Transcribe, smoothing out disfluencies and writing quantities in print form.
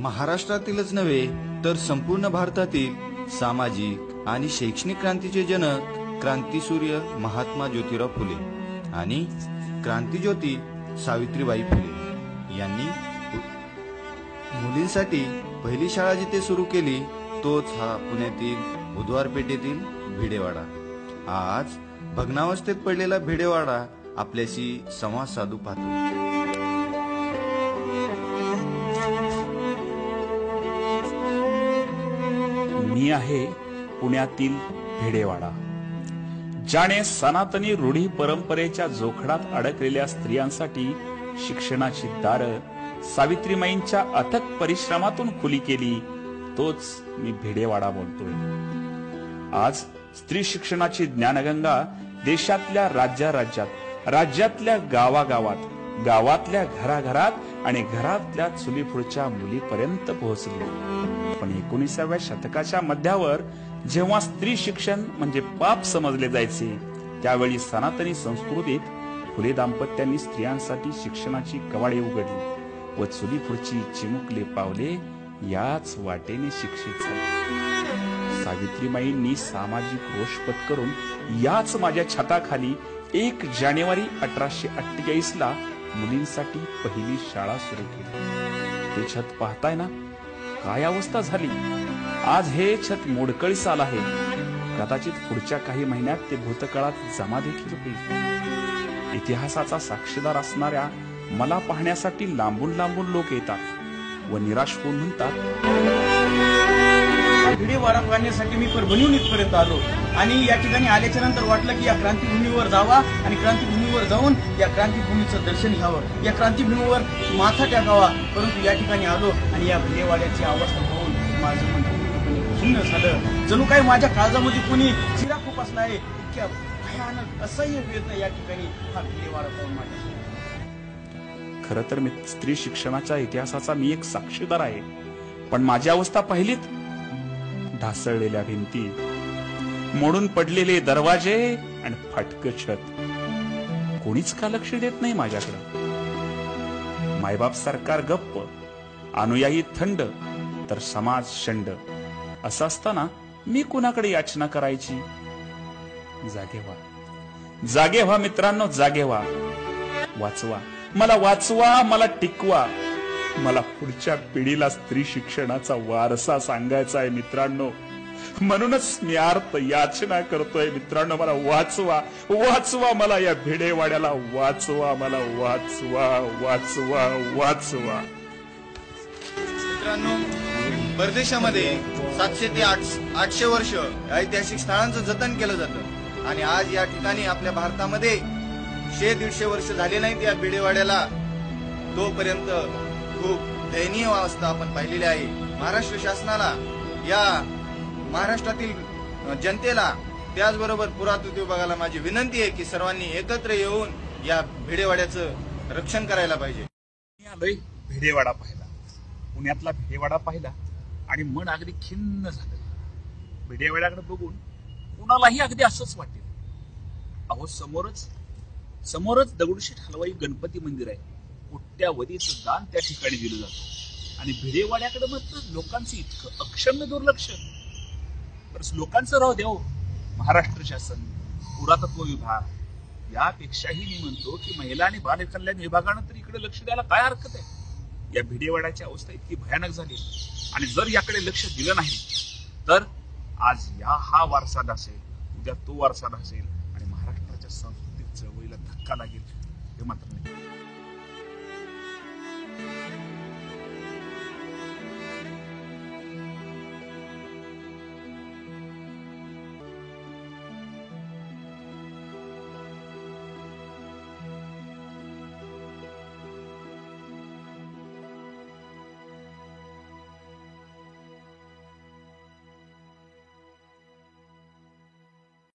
महाराष्ट्रातीलच नव्हे तर संपूर्ण भारतातील सामाजिक आणि शैक्षणिक क्रांतीचे जनक क्रांतीसूर्य महात्मा ज्योतिराव फुले आणि क्रांतीज्योती सावित्रीबाई फुले यांनी मुलींसाठी पहिली शाळा जिथे सुरू केली तोच हा पुण्यातील बुधवार पेठेतील भिडेवाडा। आज भग्नावस्थेत पडलेला भिडेवाडा आपल्याशी संवाद साधू पाहतो। मी आहे पुण्यातील भिडेवाडा, ज्याने सनातनी रूढी परंपरेच्या जोखडात अडकलेल्या स्त्रियांसाठी शिक्षणाची दारं सावित्रीमाईंच्या अथक परिश्रमातून खुली केली, तोच मी भिडेवाडा बोलतोय। आज स्त्री शिक्षणाची ज्ञानगंगा देशातल्या राज्यात, राज्यातल्या गावागावात, गावातल्या घराघरात आणि घरातल्या चुलीपुढच्या मुलीपर्यंत पोहोचली। पण 19व्या शतकाच्या मध्यावर जेव्हा स्त्री शिक्षण म्हणजे पाप समजले जायचे, त्यावेळी सनातनी संस्कृतीत फुले दाम्पत्यांनी स्त्रियांसाठी शिक्षणाची कवाडे उघडली व चुलीपुढची चिमुकले पावले याच वाटेने शिक्षित झाली। सावित्रीमाईंनी सामाजिक रोष पत्करून याच माझ्या छताखाली 1 जानेवारी 1848 ला मुलींसाठी पहिली शाळा सुरू केली। ते छत पाहताय ना, काय अवस्था झाली। आज हे छत मोडकळीस आलं आहे। कदाचित पुढच्या काही महिन्यात ते भूतकाळात जमा देखील होईल। इतिहासाचा साक्षीदार असणाऱ्या मला पाहण्यासाठी लांबून लांबून लोक येतात व निराश होऊन म्हणतात, भिडेवाडा पाहण्यासाठी मी परभणीहून इथपर्यंत आलो आणि या ठिकाणी आल्याच्या नंतर वाटलं की या क्रांतीभूमीवर जावा आणि क्रांतीभूमीवर जाऊन या क्रांतीभूमीचं दर्शन घ्यावं, या क्रांतीभूमीवर माथा टाकावा। परंतु या ठिकाणी आलो आणि या भिडेवाड्याची अवस्था पाहून माझं मन पूर्णपणे खिन्न झालं। जणू काही माझ्या काळजामध्ये कोणी चिरा खुपसला आहे। इतक्या भयानक असह्य वेदना या ठिकाणी हा भिडेवाडा पाहून माझ्या। खरं तर स्त्री शिक्षणाच्या इतिहासाचा मी एक साक्षीदार आहे, पण माझी अवस्था पाहिलीत। ढासळलेल्या भिंती, मोडून पडलेले दरवाजे आणि फाटकं छत। कोणीच का लक्ष देत नाही माझ्याकडं। मायबाप सरकार गप्प, अनुयायी थंड, तर समाज शंड। असं असताना मी कुणाकडे याचना करायची? जागे व्हा, जागे व्हा मित्रांनो, जागे व्हा। वाचवा मला, वाचवा मला, टिकवा मला। पुढच्या पिढीला स्त्री शिक्षणाचा वारसा सांगायचा आहे मित्रांनो। म्हणूनच मी आर्त याचना करतोय मित्रांनो, मला वाचवा, वाचवा मला, या भिडेवाड्याला वाचवा, मला वाचवा, वाचवा, वाचवा। मित्रांनो, परदेशामध्ये 700 ते 800 वर्ष ऐतिहासिक स्थळांचं जतन केलं जातं आणि आज या ठिकाणी आपल्या भारतामध्ये 100-150 वर्ष झाले नाहीत या भिडेवाड्याला। तोपर्यंत खूप दयनीय अवस्था आपण पाहिलेली आहे। महाराष्ट्र शासनाला, या महाराष्ट्रातील जनतेला, त्याचबरोबर पुरातत्व विभागाला माझी विनंती आहे की सर्वांनी एकत्र येऊन या भिडेवाड्याचं रक्षण करायला पाहिजे। मी आलोय भिडेवाडा पाहिला, पुण्यातला भिडेवाडा पाहिला आणि मन अगदी खिन्न झालं। भिडेवाड्याकडे बघून कुणालाही अगदी असंच वाटेल। अहो, समोरच दगडूशेठ हलवाई गणपती मंदिर आहे। कोट्यावधीचं दान त्या ठिकाणी दिलं जातं आणि भिडेवाड्याकडे मात्र लोकांचं इतकं अक्षम्य दुर्लक्ष। बरं, लोकांचं राहू द्या, महाराष्ट्र शासन, पुरातत्व विभाग, यापेक्षाही मी म्हणतो की महिला आणि बाल कल्याण विभागानं तर इकडे लक्ष द्यायला काय हरकत आहे। या भिडेवाड्याची अवस्था इतकी भयानक झाली आणि जर याकडे लक्ष दिलं नाही तर आज हा वारसा ढासेल, उद्या तो वारसा ढासेल आणि महाराष्ट्राच्या सांस्कृतिक चळवळीला धक्का लागेल, हे मात्र